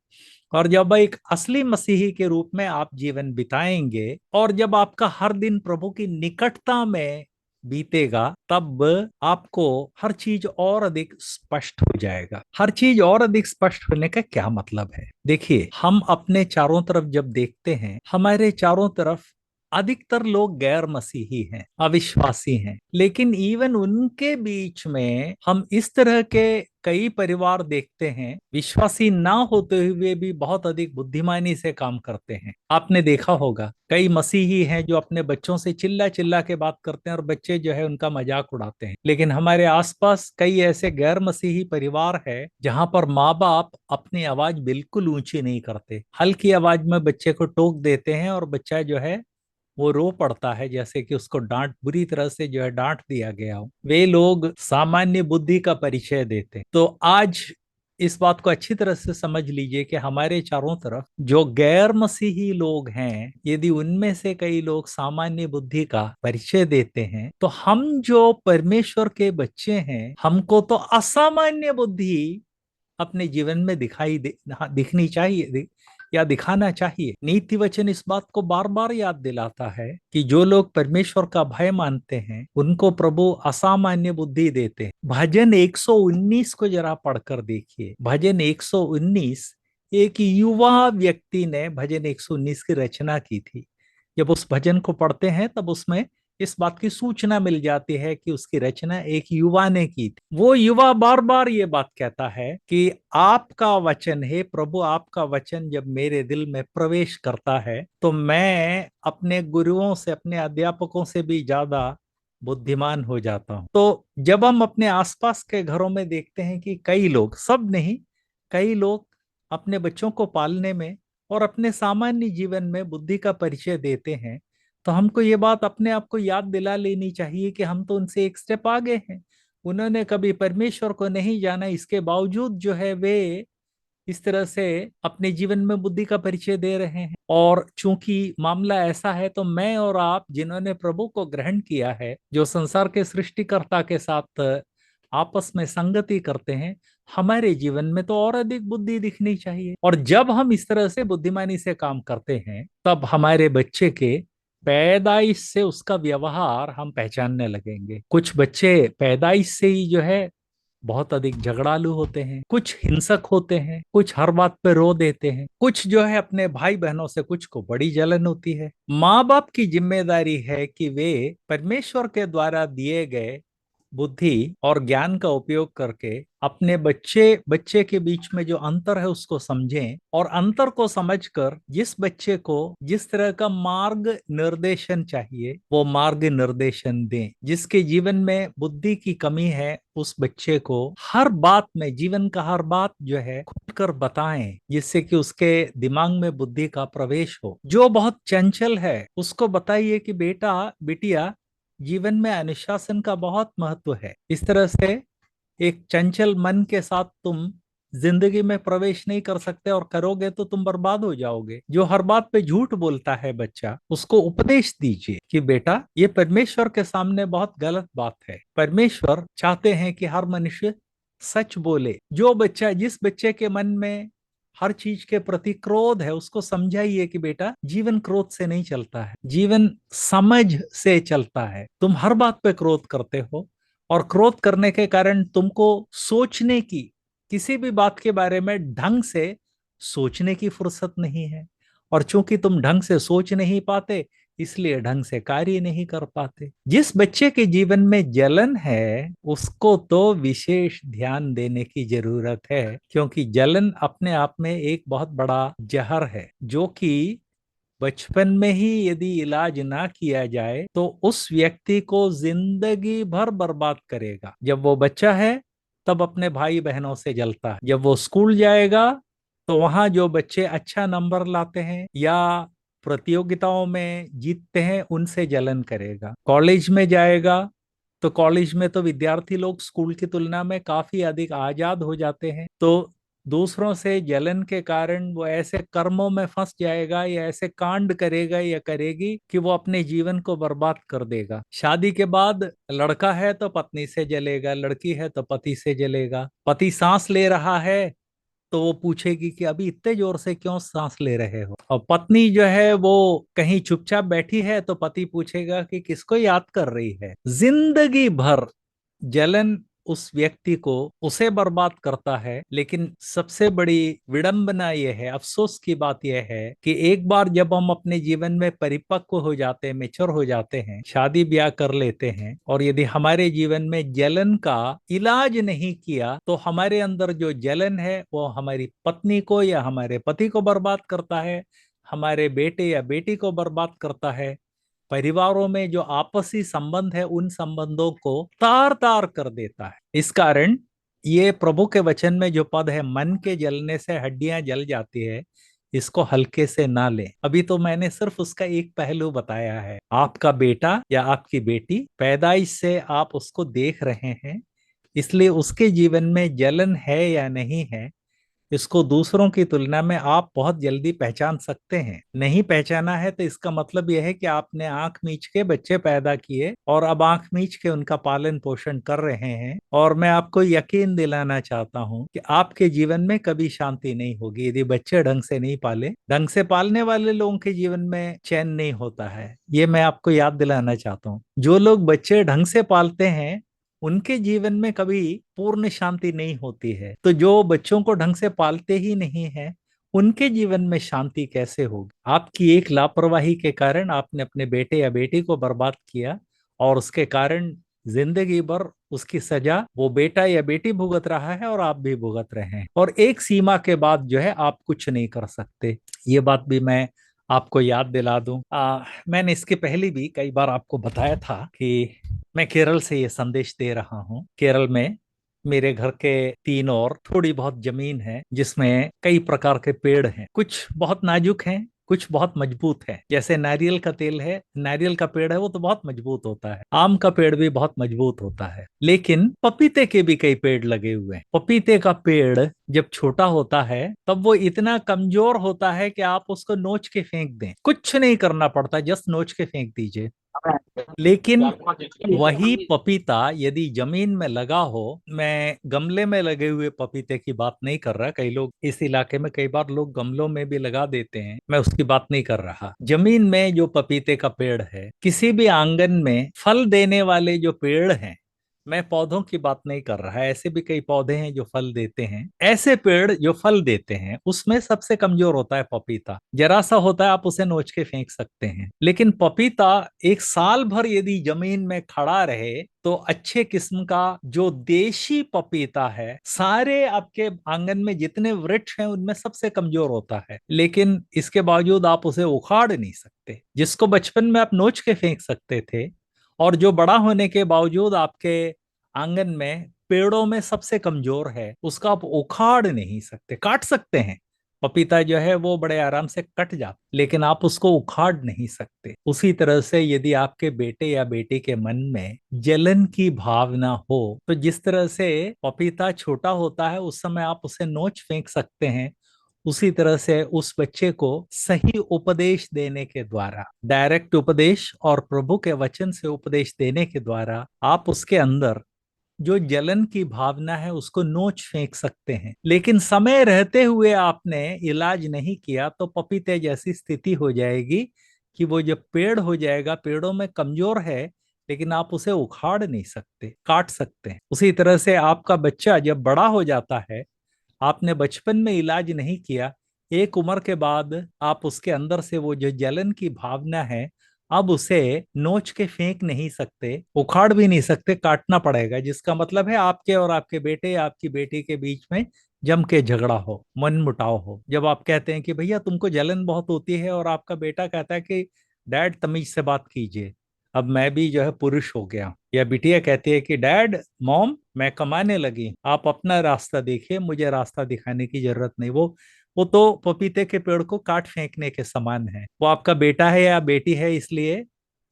और जब एक असली मसीही के रूप में आप जीवन बिताएंगे और जब आपका हर दिन प्रभु की निकटता में बीतेगा, तब आपको हर चीज और अधिक स्पष्ट हो जाएगा। हर चीज और अधिक स्पष्ट होने का क्या मतलब है? देखिए, हम अपने चारों तरफ जब देखते हैं, हमारे चारों तरफ अधिकतर लोग गैर मसीही हैं, अविश्वासी हैं, लेकिन इवन उनके बीच में हम इस तरह के कई परिवार देखते हैं, विश्वासी ना होते हुए भी बहुत अधिक बुद्धिमानी से काम करते हैं। आपने देखा होगा, कई मसीही हैं जो अपने बच्चों से चिल्ला चिल्ला के बात करते हैं और बच्चे जो है उनका मजाक उड़ाते हैं। लेकिन हमारे आसपास कई ऐसे गैर मसीही परिवार है जहां पर माँ बाप अपनी आवाज बिल्कुल ऊंची नहीं करते, हल्की आवाज में बच्चे को टोक देते हैं और बच्चा जो है वो रो पड़ता है, जैसे कि उसको डांट, बुरी तरह से जो है डांट दिया गया हो। वे लोग सामान्य बुद्धि का परिचय देते हैं। तो आज इस बात को अच्छी तरह से समझ लीजिए कि हमारे चारों तरफ जो गैर मसीही लोग हैं, यदि उनमें से कई लोग सामान्य बुद्धि का परिचय देते हैं, तो हम जो परमेश्वर के बच्चे हैं, हमको तो असामान्य बुद्धि अपने जीवन में दिखनी चाहिए, या दिखाना चाहिए। नीति वचन इस बात को बार बार याद दिलाता है कि जो लोग परमेश्वर का भय मानते हैं, उनको प्रभु असामान्य बुद्धि देते हैं। भजन 119 को जरा पढ़कर देखिए। भजन 119, एक युवा व्यक्ति ने भजन 119 की रचना की थी। जब उस भजन को पढ़ते हैं तब उसमें इस बात की सूचना मिल जाती है कि उसकी रचना एक युवा ने की थी। वो युवा बार बार ये बात कहता है कि आपका वचन है प्रभु, आपका वचन जब मेरे दिल में प्रवेश करता है तो मैं अपने गुरुओं से, अपने अध्यापकों से भी ज्यादा बुद्धिमान हो जाता हूँ। तो जब हम अपने आसपास के घरों में देखते हैं कि कई लोग, सब नहीं, कई लोग अपने बच्चों को पालने में और अपने सामान्य जीवन में बुद्धि का परिचय देते हैं, तो हमको ये बात अपने आप को याद दिला लेनी चाहिए कि हम तो उनसे एक स्टेप आगे हैं। उन्होंने कभी परमेश्वर को नहीं जाना, इसके बावजूद जो है वे इस तरह से अपने जीवन में बुद्धि का परिचय दे रहे हैं। और चूंकि मामला ऐसा है, तो मैं और आप जिन्होंने प्रभु को ग्रहण किया है, जो संसार के सृष्टिकर्ता के साथ आपस में संगति करते हैं, हमारे जीवन में तो और अधिक बुद्धि दिखनी चाहिए। और जब हम इस तरह से बुद्धिमानी से काम करते हैं, तब हमारे बच्चे के पैदाइश से उसका व्यवहार हम पहचानने लगेंगे। कुछ बच्चे पैदाइश से ही जो है बहुत अधिक झगड़ालू होते हैं, कुछ हिंसक होते हैं, कुछ हर बात पे रो देते हैं, कुछ जो है अपने भाई बहनों से कुछ को बड़ी जलन होती है। माँ बाप की जिम्मेदारी है कि वे परमेश्वर के द्वारा दिए गए बुद्धि और ज्ञान का उपयोग करके अपने बच्चे बच्चे के बीच में जो अंतर है उसको समझें, और अंतर को समझकर जिस बच्चे को जिस तरह का मार्ग निर्देशन चाहिए वो मार्ग निर्देशन दें। जिसके जीवन में बुद्धि की कमी है, उस बच्चे को हर बात में, जीवन का हर बात जो है खुलकर बताएं, जिससे कि उसके दिमाग में बुद्धि का प्रवेश हो। जो बहुत चंचल है उसको बताइए कि बेटा, बिटिया, जीवन में अनुशासन का बहुत महत्व है। इस तरह से एक चंचल मन के साथ तुम जिंदगी में प्रवेश नहीं कर सकते, और करोगे तो तुम बर्बाद हो जाओगे। जो हर बात पे झूठ बोलता है बच्चा, उसको उपदेश दीजिए कि बेटा ये परमेश्वर के सामने बहुत गलत बात है। परमेश्वर चाहते हैं कि हर मनुष्य सच बोले। जो बच्चा, जिस बच्चे के मन में हर चीज के प्रति क्रोध है, उसको समझाइए कि बेटा जीवन क्रोध से नहीं चलता है, जीवन समझ से चलता है। तुम हर बात पे क्रोध करते हो, और क्रोध करने के कारण तुमको सोचने की, किसी भी बात के बारे में ढंग से सोचने की फुर्सत नहीं है। और चूंकि तुम ढंग से सोच नहीं पाते, इसलिए ढंग से कार्य नहीं कर पाते। जिस बच्चे के जीवन में जलन है, उसको तो विशेष ध्यान देने की जरूरत है, क्योंकि जलन अपने आप में एक बहुत बड़ा जहर है, जो कि बचपन में ही यदि इलाज ना किया जाए तो उस व्यक्ति को जिंदगी भर बर्बाद करेगा। जब वो बच्चा है तब अपने भाई बहनों से जलता है, जब वो स्कूल जाएगा तो वहां जो बच्चे अच्छा नंबर लाते हैं या प्रतियोगिताओं में जीतते हैं, उनसे जलन करेगा। कॉलेज में जाएगा तो कॉलेज में तो विद्यार्थी लोग स्कूल की तुलना में काफी अधिक आजाद हो जाते हैं, तो दूसरों से जलन के कारण वो ऐसे कर्मों में फंस जाएगा या ऐसे कांड करेगा या करेगी कि वो अपने जीवन को बर्बाद कर देगा। शादी के बाद लड़का है तो पत्नी से जलेगा, लड़की है तो पति से जलेगा। पति सांस ले रहा है तो वो पूछेगी कि अभी इतने जोर से क्यों सांस ले रहे हो। और पत्नी जो है वो कहीं चुपचाप बैठी है तो पति पूछेगा कि किसको याद कर रही है। जिंदगी भर जलन उस व्यक्ति को उसे बर्बाद करता है। लेकिन सबसे बड़ी विडंबना यह है, अफसोस की बात यह है कि एक बार जब हम अपने जीवन में परिपक्व हो जाते हैं, मेच्योर हो जाते हैं, शादी ब्याह कर लेते हैं, और यदि हमारे जीवन में जलन का इलाज नहीं किया तो हमारे अंदर जो जलन है वो हमारी पत्नी को या हमारे पति को बर्बाद करता है, हमारे बेटे या बेटी को बर्बाद करता है, परिवारों में जो आपसी संबंध है उन संबंधों को तार तार कर देता है। इस कारण ये प्रभु के वचन में जो पद है, मन के जलने से हड्डियां जल जाती है, इसको हल्के से ना लें। अभी तो मैंने सिर्फ उसका एक पहलू बताया है। आपका बेटा या आपकी बेटी, पैदाइश से आप उसको देख रहे हैं, इसलिए उसके जीवन में जलन है या नहीं है, इसको दूसरों की तुलना में आप बहुत जल्दी पहचान सकते हैं। नहीं पहचाना है तो इसका मतलब यह है कि आपने आंख मीच के बच्चे पैदा किए और अब आंख मीच के उनका पालन पोषण कर रहे हैं। और मैं आपको यकीन दिलाना चाहता हूं कि आपके जीवन में कभी शांति नहीं होगी यदि बच्चे ढंग से नहीं पाले। ढंग से पालने वाले लोगों के जीवन में चैन नहीं होता है, ये मैं आपको याद दिलाना चाहता हूँ। जो लोग बच्चे ढंग से पालते हैं उनके जीवन में कभी पूर्ण शांति नहीं होती है। तो जो बच्चों को ढंग से पालते ही नहीं है, उनके जीवन में शांति कैसे होगी। आपकी एक लापरवाही के कारण आपने अपने बेटे या बेटी को बर्बाद किया, और उसके कारण जिंदगी भर उसकी सजा वो बेटा या बेटी भुगत रहा है और आप भी भुगत रहे हैं। और एक सीमा के बाद जो है आप कुछ नहीं कर सकते। ये बात भी मैं आपको याद दिला दूं। मैंने इसके पहले भी कई बार आपको बताया था कि मैं केरल से ये संदेश दे रहा हूँ। केरल में मेरे घर के तीन और थोड़ी बहुत जमीन है जिसमें कई प्रकार के पेड़ हैं। कुछ बहुत नाजुक हैं, कुछ बहुत मजबूत है। जैसे नारियल का तेल है, नारियल का पेड़ है, वो तो बहुत मजबूत होता है। आम का पेड़ भी बहुत मजबूत होता है। लेकिन पपीते के भी कई पेड़ लगे हुए हैं। पपीते का पेड़ जब छोटा होता है तब वो इतना कमजोर होता है कि आप उसको नोच के फेंक दें, कुछ नहीं करना पड़ता, जस्ट नोच के फेंक दीजिए। लेकिन वही पपीता यदि जमीन में लगा हो, मैं गमले में लगे हुए पपीते की बात नहीं कर रहा, कई लोग इस इलाके में कई बार लोग गमलों में भी लगा देते हैं, मैं उसकी बात नहीं कर रहा। जमीन में जो पपीते का पेड़ है, किसी भी आंगन में फल देने वाले जो पेड़ हैं, मैं पौधों की बात नहीं कर रहा, ऐसे भी कई पौधे हैं जो फल देते हैं। ऐसे पेड़ जो फल देते हैं उसमें सबसे कमजोर होता है पपीता। जरा सा होता है, आप उसे नोच के फेंक सकते हैं। लेकिन पपीता एक साल भर यदि जमीन में खड़ा रहे तो अच्छे किस्म का जो देशी पपीता है, सारे आपके आंगन में जितने वृक्ष हैं उनमें सबसे कमजोर होता है। लेकिन इसके बावजूद आप उसे उखाड़ नहीं सकते। जिसको बचपन में आप नोच के फेंक सकते थे और जो बड़ा होने के बावजूद आपके आंगन में पेड़ों में सबसे कमजोर है, उसका आप उखाड़ नहीं सकते। काट सकते हैं, पपीता जो है वो बड़े आराम से कट जाता, लेकिन आप उसको उखाड़ नहीं सकते। उसी तरह से यदि आपके बेटे या बेटी के मन में जलन की भावना हो, तो जिस तरह से पपीता छोटा होता है उस समय आप उसे नोच फेंक सकते हैं, उसी तरह से उस बच्चे को सही उपदेश देने के द्वारा, डायरेक्ट उपदेश और प्रभु के वचन से उपदेश देने के द्वारा आप उसके अंदर जो जलन की भावना है उसको नोच फेंक सकते हैं। लेकिन समय रहते हुए आपने इलाज नहीं किया तो पपीते जैसी स्थिति हो जाएगी कि वो जब पेड़ हो जाएगा, पेड़ों में कमजोर है, लेकिन आप उसे उखाड़ नहीं सकते, काट सकते हैं। उसी तरह से आपका बच्चा जब बड़ा हो जाता है, आपने बचपन में इलाज नहीं किया, एक उम्र के बाद आप उसके अंदर से वो जो जलन की भावना है, अब उसे नोच के फेंक नहीं सकते, उखाड़ भी नहीं सकते, काटना पड़ेगा। जिसका मतलब है आपके और आपके बेटे या आपकी बेटी के बीच में जम के झगड़ा हो, मन मुटाव हो। जब आप कहते हैं कि भैया तुमको जलन बहुत होती है, और आपका बेटा कहता है कि डैड तमीज से बात कीजिए, अब मैं भी जो है पुरुष हो गया। या बिटिया कहती है कि डैड मॉम मैं कमाने लगी, आप अपना रास्ता देखिए, मुझे रास्ता दिखाने की जरूरत नहीं। वो तो पपीते के पेड़ को काट फेंकने के समान है। वो आपका बेटा है या बेटी है, इसलिए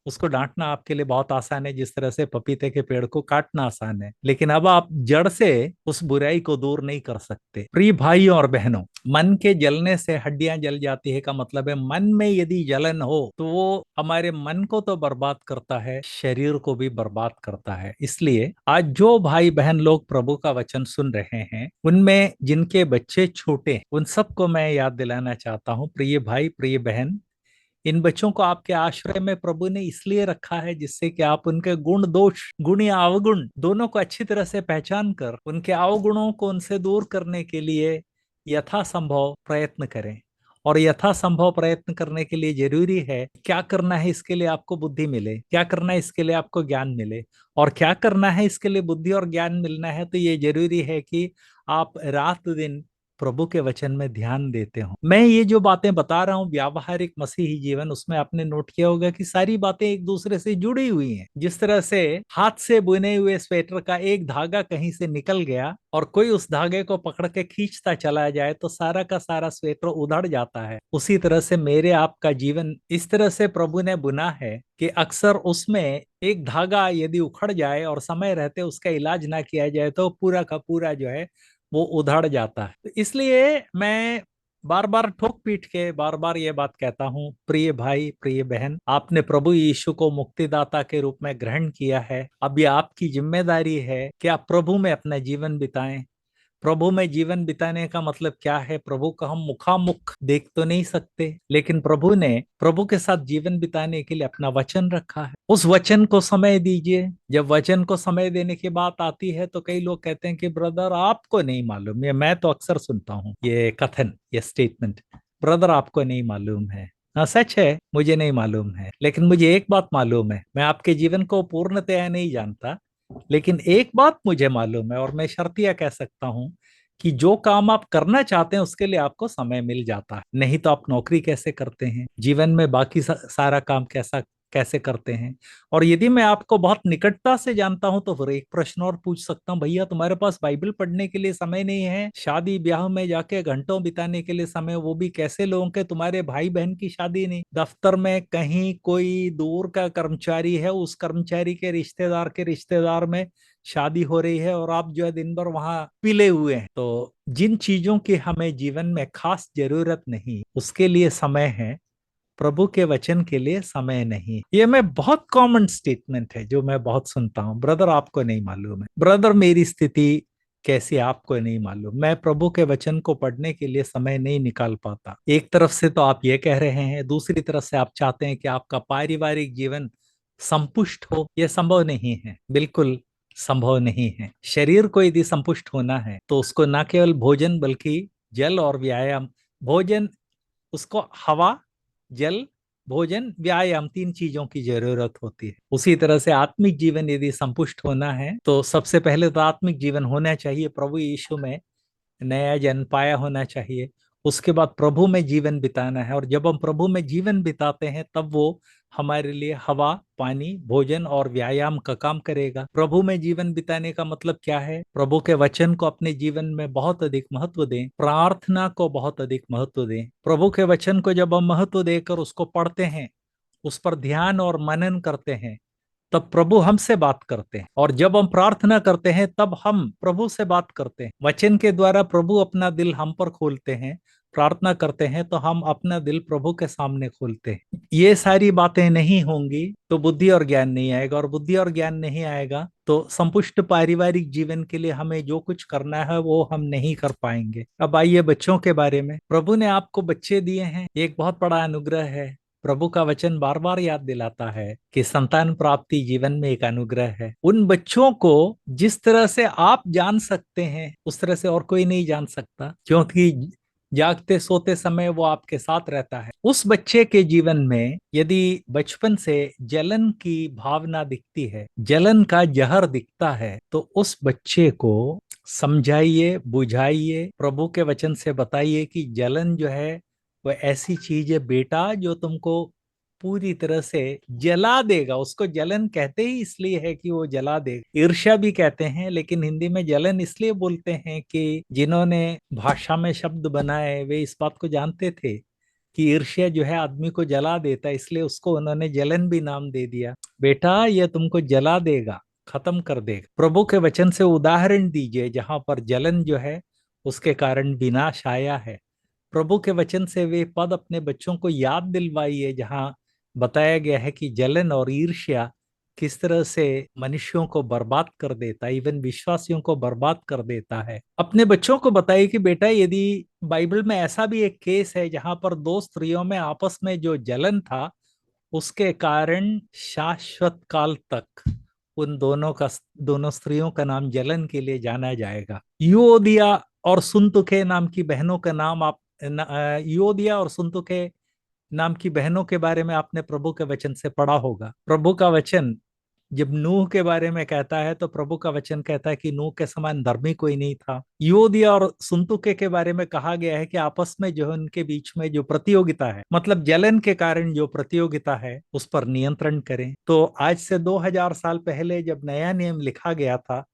उसको डांटना आपके लिए बहुत आसान है, जिस तरह से पपीते के पेड़ को काटना आसान है, लेकिन अब आप जड़ से उस बुराई को दूर नहीं कर सकते। प्रिय भाइयों और बहनों, मन के जलने से हड्डियां जल जाती है का मतलब है मन में यदि जलन हो तो वो हमारे मन को तो बर्बाद करता है, शरीर को भी बर्बाद करता है। इसलिए आज जो भाई बहन लोग प्रभु का वचन सुन रहे हैं, उनमें जिनके बच्चे छोटे, उन सबको मैं याद दिलाना चाहता हूँ, प्रिय भाई प्रिय बहन, इन बच्चों को आपके आश्रय में प्रभु ने इसलिए रखा है जिससे कि आप उनके गुण दोष, गुण या अवगुण दोनों को अच्छी तरह से पहचान कर उनके अवगुणों को उनसे दूर करने के लिए यथासंभव प्रयत्न करें। और यथासंभव प्रयत्न करने के लिए जरूरी है, क्या करना है इसके लिए आपको बुद्धि मिले, क्या करना है इसके लिए आपको ज्ञान मिले, और क्या करना है इसके लिए बुद्धि और ज्ञान मिलना है तो ये जरूरी है कि आप रात दिन प्रभु के वचन में ध्यान देते हो। मैं ये जो बातें बता रहा हूँ व्यावहारिक मसीही जीवन, उसमें आपने नोट किया होगा कि सारी बातें एक दूसरे से जुड़ी हुई हैं। जिस तरह से हाथ से बुने हुए स्वेटर का एक धागा कहीं से निकल गया और कोई उस धागे को पकड़ के खींचता चला जाए तो सारा का सारा स्वेटर उधड़ जाता है, उसी तरह से मेरे आपका जीवन इस तरह से प्रभु ने बुना है कि अक्सर उसमें एक धागा यदि उखड़ जाए और समय रहते उसका इलाज ना किया जाए तो पूरा का पूरा जो है वो उधड़ जाता है। तो इसलिए मैं बार बार ठोक पीट के बार बार ये बात कहता हूँ, प्रिय भाई प्रिय बहन, आपने प्रभु यीशु को मुक्तिदाता के रूप में ग्रहण किया है। अब ये आपकी जिम्मेदारी है कि आप प्रभु में अपना जीवन बिताएं। प्रभु में जीवन बिताने का मतलब क्या है? प्रभु को हम मुखामुख देख तो नहीं सकते, लेकिन प्रभु ने प्रभु के साथ जीवन बिताने के लिए अपना वचन रखा है। उस वचन को समय दीजिए। जब वचन को समय देने की बात आती है तो कई लोग कहते हैं कि ब्रदर आपको नहीं मालूम, ये मैं तो अक्सर सुनता हूँ ये कथन, ये स्टेटमेंट, ब्रदर आपको नहीं मालूम है। हाँ सच है, मुझे नहीं मालूम है, लेकिन मुझे एक बात मालूम है, मैं आपके जीवन को पूर्णतया नहीं जानता, लेकिन एक बात मुझे मालूम है और मैं शर्तिया कह सकता हूं कि जो काम आप करना चाहते हैं उसके लिए आपको समय मिल जाता है। नहीं तो आप नौकरी कैसे करते हैं, जीवन में बाकी सारा काम कैसा कैसे करते हैं। और यदि मैं आपको बहुत निकटता से जानता हूं तो फिर एक प्रश्न और पूछ सकता हूं, भैया तुम्हारे पास बाइबल पढ़ने के लिए समय नहीं है, शादी ब्याह में जाके घंटों बिताने के लिए समय, वो भी कैसे लोगों के, तुम्हारे भाई बहन की शादी नहीं, दफ्तर में कहीं कोई दूर का कर्मचारी है, उस कर्मचारी के रिश्तेदार में शादी हो रही है और आप जो है दिन भर वहां पिले हुए हैं। तो जिन चीजों की हमें जीवन में खास जरूरत नहीं उसके लिए समय है, प्रभु के वचन के लिए समय नहीं। ये मैं बहुत कॉमन स्टेटमेंट है जो मैं बहुत सुनता हूँ, ब्रदर आपको नहीं मालूम है, ब्रदर मेरी स्थिति कैसी आपको नहीं मालूम, मैं प्रभु के वचन को पढ़ने के लिए समय नहीं निकाल पाता। एक तरफ से तो आप ये कह रहे हैं, दूसरी तरफ से आप चाहते हैं कि आपका पारिवारिक जीवन संपुष्ट हो। यह संभव नहीं है, बिल्कुल संभव नहीं है। शरीर को यदि संपुष्ट होना है तो उसको न केवल भोजन बल्कि जल और व्यायाम, भोजन उसको हवा, जल, भोजन, व्यायाम, तीन चीजों की जरूरत होती है। उसी तरह से आत्मिक जीवन यदि संपुष्ट होना है तो सबसे पहले तो आत्मिक जीवन होना चाहिए, प्रभु यीशु में नया जन्म पाया होना चाहिए। उसके बाद प्रभु में जीवन बिताना है, और जब हम प्रभु में जीवन बिताते हैं तब वो हमारे लिए हवा, पानी, भोजन और व्यायाम का काम करेगा। प्रभु में जीवन बिताने का मतलब क्या है? प्रभु के वचन को अपने जीवन में बहुत अधिक महत्व दें, प्रार्थना को बहुत अधिक महत्व दें। प्रभु के वचन को जब हम महत्व देकर उसको पढ़ते हैं, उस पर ध्यान और मनन करते हैं, तब प्रभु हमसे बात करते हैं। और जब हम प्रार्थना करते हैं तब हम प्रभु से बात करते हैं। वचन के द्वारा प्रभु अपना दिल हम पर खोलते हैं, प्रार्थना करते हैं तो हम अपना दिल प्रभु के सामने खोलते हैं। ये सारी बातें नहीं होंगी तो बुद्धि और ज्ञान नहीं आएगा, और बुद्धि और ज्ञान नहीं आएगा तो संपुष्ट पारिवारिक जीवन के लिए हमें जो कुछ करना है वो हम नहीं कर पाएंगे। अब आइए बच्चों के बारे में। प्रभु ने आपको बच्चे दिए हैं, एक बहुत बड़ा अनुग्रह है। प्रभु का वचन बार बार याद दिलाता है कि संतान प्राप्ति जीवन में एक अनुग्रह है। उन बच्चों को जिस तरह से आप जान सकते हैं उस तरह से और कोई नहीं जान सकता, क्योंकि जागते सोते समय वो आपके साथ रहता है। उस बच्चे के जीवन में यदि बचपन से जलन की भावना दिखती है, जलन का जहर दिखता है, तो उस बच्चे को समझाइए, बुझाइए, प्रभु के वचन से बताइए कि जलन जो है वो ऐसी चीज है बेटा जो तुमको पूरी तरह से जला देगा। उसको जलन कहते ही इसलिए है कि वो जला देगा। ईर्ष्या भी कहते हैं, लेकिन हिंदी में जलन इसलिए बोलते हैं कि जिन्होंने भाषा में शब्द बनाए वे इस बात को जानते थे कि ईर्ष्या जो है आदमी को जला देता है, इसलिए उसको उन्होंने जलन भी नाम दे दिया। बेटा ये तुमको जला देगा, खत्म कर देगा। प्रभु के वचन से उदाहरण दीजिए जहां पर जलन जो है उसके कारण विनाश आया है। प्रभु के वचन से वे पद अपने बच्चों को याद दिलवाइए जहां बताया गया है कि जलन और ईर्ष्या किस तरह से मनुष्यों को बर्बाद कर देता है, इवन विश्वासियों को बर्बाद कर देता है। अपने बच्चों को बताइए कि बेटा यदि बाइबल में ऐसा भी एक केस है जहां पर दो स्त्रियों में आपस में जो जलन था उसके कारण शाश्वत काल तक उन दोनों स्त्रियों का नाम जलन के लिए जाना जाएगा। यूओदिया और सुन्तुखे नाम की बहनों का नाम आप यूओदिया और सुन्तुखे नाम की बहनों के बारे में आपने प्रभु के वचन से पढ़ा होगा। प्रभु का वचन जब नूह के बारे में कहता है तो प्रभु का वचन कहता है कि नूह के समान धर्मी कोई नहीं था। योदिया और सुन्तुके के बारे में कहा गया है कि आपस में जो है उनके बीच में जो प्रतियोगिता है, मतलब जलन के कारण जो प्रतियोगिता है, उस पर नियंत्रण करें। तो आज से 2000 साल पहले जब नया नियम लिखा गया था,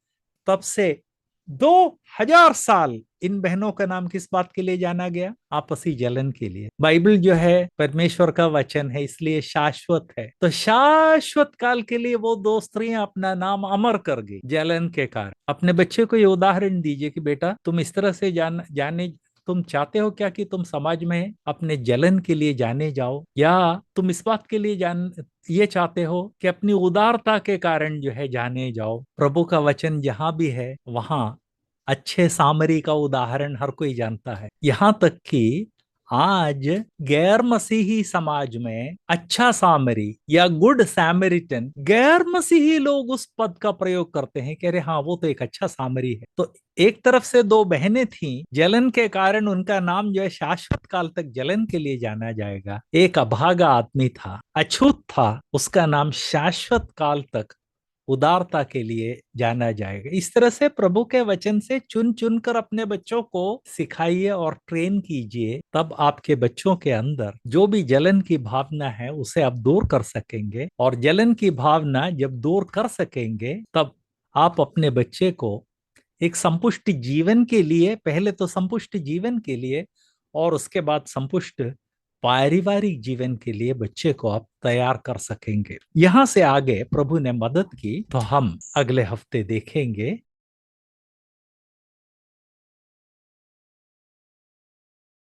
तब से 2000 साल इन बहनों का नाम किस बात के लिए जाना गया? आपसी जलन के लिए। बाइबल जो है परमेश्वर का वचन है, इसलिए शाश्वत है। तो शाश्वत काल के लिए वो दो स्त्रियां अपना नाम अमर कर गई जलन के कारण। अपने बच्चे को ये उदाहरण दीजिए कि बेटा तुम इस तरह से जाने तुम चाहते हो क्या कि तुम समाज में अपने जलन के लिए जाने जाओ, या तुम इस बात के लिए ये चाहते हो कि अपनी उदारता के कारण जो है जाने जाओ? प्रभु का वचन जहां भी है वहां अच्छे सामरी का उदाहरण हर कोई जानता है। यहाँ तक कि आज गैर मसीही समाज में अच्छा सामरी या गुड सैमरिटन, गैर मसीही लोग उस पद का प्रयोग करते हैं कि अरे हाँ वो तो एक अच्छा सामरी है। तो एक तरफ से दो बहनें थीं, जलन के कारण उनका नाम जो है शाश्वत काल तक जलन के लिए जाना जाएगा। एक अभागा आदमी था, अछूत था, उसका नाम शाश्वत काल तक उदारता के लिए जाना जाएगा। इस तरह से प्रभु के वचन से चुन चुन कर अपने बच्चों को सिखाइए और ट्रेन कीजिए, तब आपके बच्चों के अंदर जो भी जलन की भावना है उसे आप दूर कर सकेंगे। और जलन की भावना जब दूर कर सकेंगे तब आप अपने बच्चे को एक संपुष्ट जीवन के लिए, पहले तो संपुष्ट जीवन के लिए और उसके बाद संपुष्ट पारिवारिक जीवन के लिए बच्चे को आप तैयार कर सकेंगे। यहाँ से आगे प्रभु ने मदद की तो हम अगले हफ्ते देखेंगे